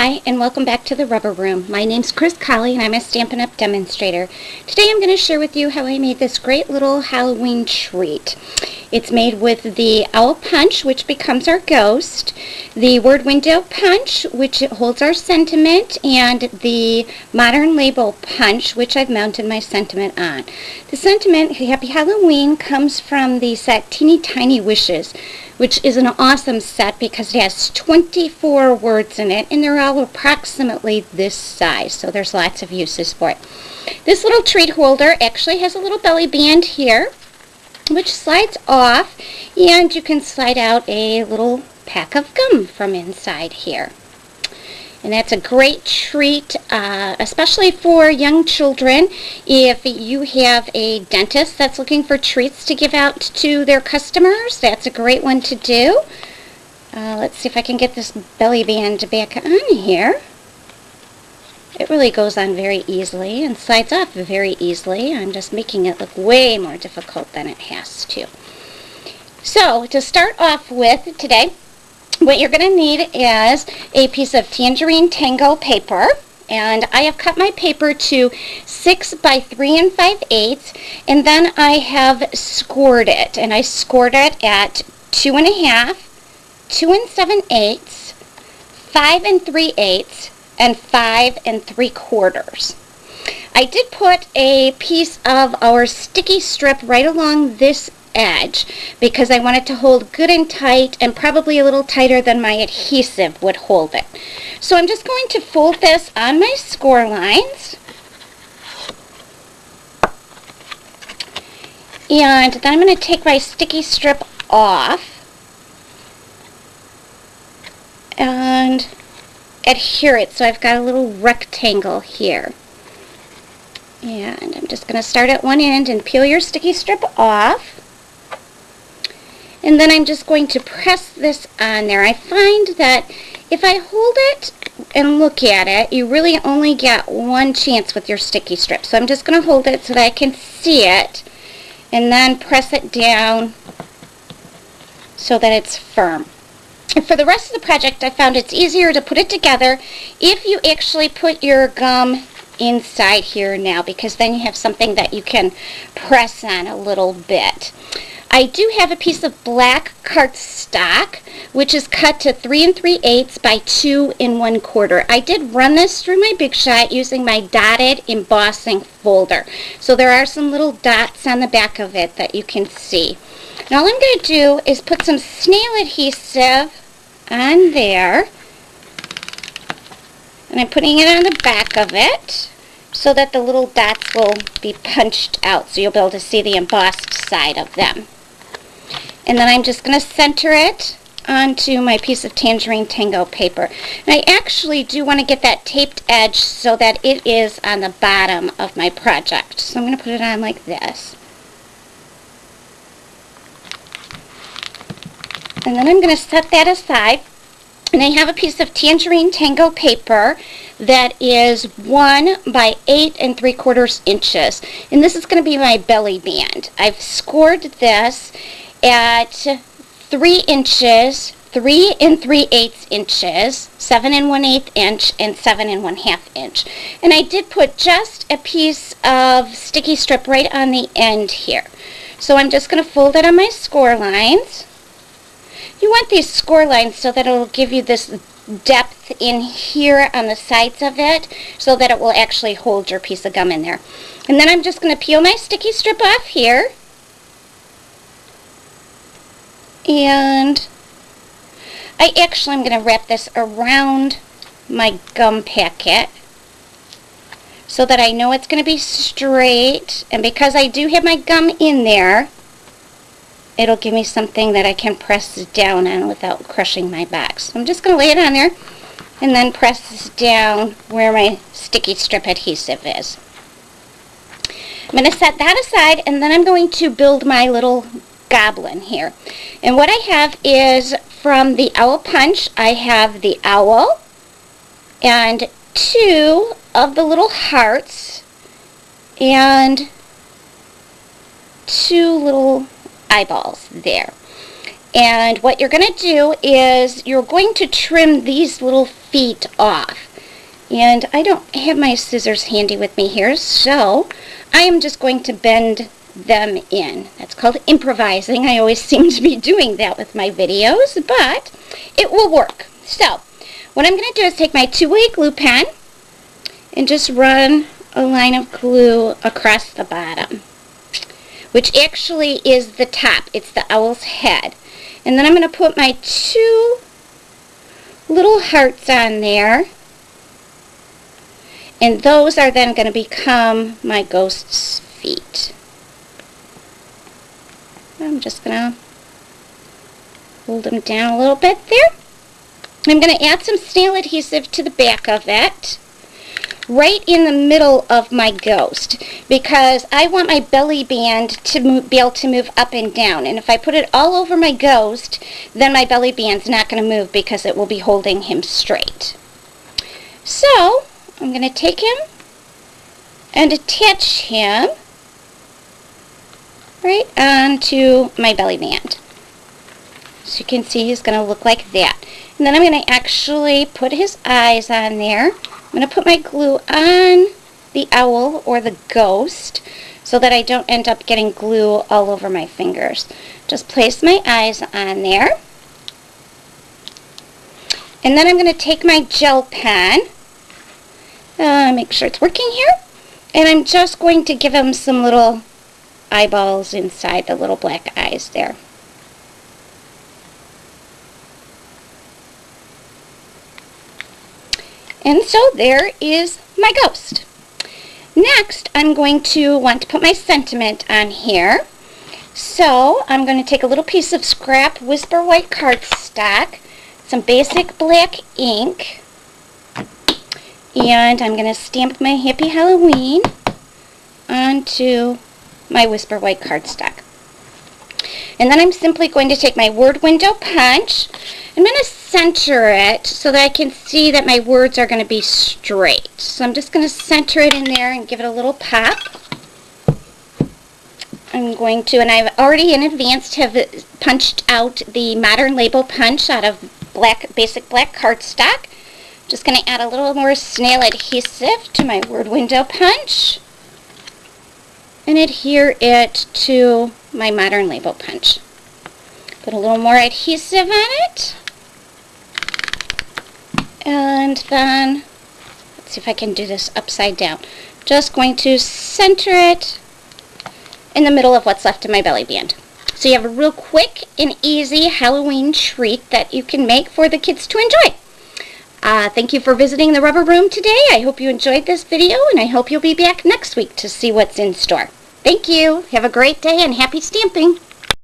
Hi, and welcome back to the Rubber Room. My name's Chris Colley, and I'm a Stampin' Up! Demonstrator. Today I'm going to share with you how I made this great little Halloween treat. It's made with the owl punch, which becomes our ghost, the word window punch, which holds our sentiment, and the modern label punch, which I've mounted my sentiment on. The sentiment, Happy Halloween, comes from the set Teeny Tiny Wishes, which is an awesome set because it has 24 words in it, and they're all approximately this size, so there's lots of uses for it. This little treat holder actually has a little belly band here, which slides off, and you can slide out a little pack of gum from inside here. And that's a great treat, especially for young children. If you have a dentist that's looking for treats to give out to their customers, that's a great one to do. Let's see if I can get this belly band back on here. It really goes on very easily and slides off very easily. I'm just making it look way more difficult than it has to. So, to start off with today, what you're going to need is a piece of tangerine tango paper, and I have cut my paper to 6 by 3 5/8, and then I have scored it, and I scored it at 2 1/2, 2 7/8, 5 3/8, and 5 3/4. I did put a piece of our sticky strip right along this edge because I want it to hold good and tight, and probably a little tighter than my adhesive would hold it. So I'm just going to fold this on my score lines, and then I'm going to take my sticky strip off and adhere it so I've got a little rectangle here. And I'm just going to start at one end and peel your sticky strip off. And then I'm just going to press this on there. I find that if I hold it and look at it, you really only get one chance with your sticky strip. So I'm just going to hold it so that I can see it, and then press it down so that it's firm. And for the rest of the project, I found it's easier to put it together if you actually put your gum inside here now, because then you have something that you can press on a little bit. I do have a piece of black cardstock, which is cut to 3 3/8 by 2 1/4. I did run this through my Big Shot using my dotted embossing folder. So there are some little dots on the back of it that you can see. And all I'm going to do is put some snail adhesive on there. And I'm putting it on the back of it so that the little dots will be punched out, so you'll be able to see the embossed side of them. And then I'm just going to center it onto my piece of tangerine tango paper. And I actually do want to get that taped edge so that it is on the bottom of my project. So I'm going to put it on like this. And then I'm going to set that aside. And I have a piece of tangerine tango paper that is 1 by 8 3/4 inches. And this is going to be my belly band. I've scored this at 3 inches, 3 3/8 inches, 7 1/8 inch, and 7 1/2 inch. And I did put just a piece of sticky strip right on the end here. So I'm just going to fold it on my score lines. You want these score lines so that it will give you this depth in here on the sides of it, so that it will actually hold your piece of gum in there. And then I'm just going to peel my sticky strip off here. And I actually am going to wrap this around my gum packet so that I know it's going to be straight. And because I do have my gum in there, it'll give me something that I can press down on without crushing my box. So I'm just going to lay it on there and then press down where my sticky strip adhesive is. I'm going to set that aside, and then I'm going to build my little goblin here. And what I have is, from the owl punch, I have the owl and 2 of the little hearts and 2 little eyeballs there. And what you're going to do is you're going to trim these little feet off. And I don't have my scissors handy with me here, so I am just going to bend them in. That's called improvising. I always seem to be doing that with my videos, but it will work. So what I'm going to do is take my 2-way glue pen and just run a line of glue across the bottom, which actually is the top. It's the owl's head. And then I'm going to put my 2 little hearts on there, and those are then going to become my ghost's feet. I'm just going to hold them down a little bit there. I'm going to add some snail adhesive to the back of it, right in the middle of my ghost, because I want my belly band to be able to move up and down. And if I put it all over my ghost, then my belly band's not going to move because it will be holding him straight. So I'm going to take him and attach him right onto my belly band. So you can see he's going to look like that. And then I'm going to actually put his eyes on there. I'm going to put my glue on the owl or the ghost so that I don't end up getting glue all over my fingers. Just place my eyes on there. And then I'm going to take my gel pen, make sure it's working here, and I'm just going to give him some little eyeballs inside the little black eyes there. And so there is my ghost. Next, I'm going to want to put my sentiment on here. So I'm going to take a little piece of scrap Whisper White cardstock, some basic black ink, and I'm going to stamp my Happy Halloween onto my Whisper White cardstock. And then I'm simply going to take my word window punch. I'm going to center it so that I can see that my words are going to be straight. So I'm just going to center it in there and give it a little pop. I'm going to, and I've already in advance have punched out the modern label punch out of basic black cardstock. Just going to add a little more snail adhesive to my word window punch and adhere it to my modern label punch. Put a little more adhesive on it, and then let's see if I can do this upside down. Just going to center it in the middle of what's left of my belly band. So you have a real quick and easy Halloween treat that you can make for the kids to enjoy. Thank you for visiting the Rubber Room today. I hope you enjoyed this video, and I hope you'll be back next week to see what's in store. Thank you. Have a great day and happy stamping.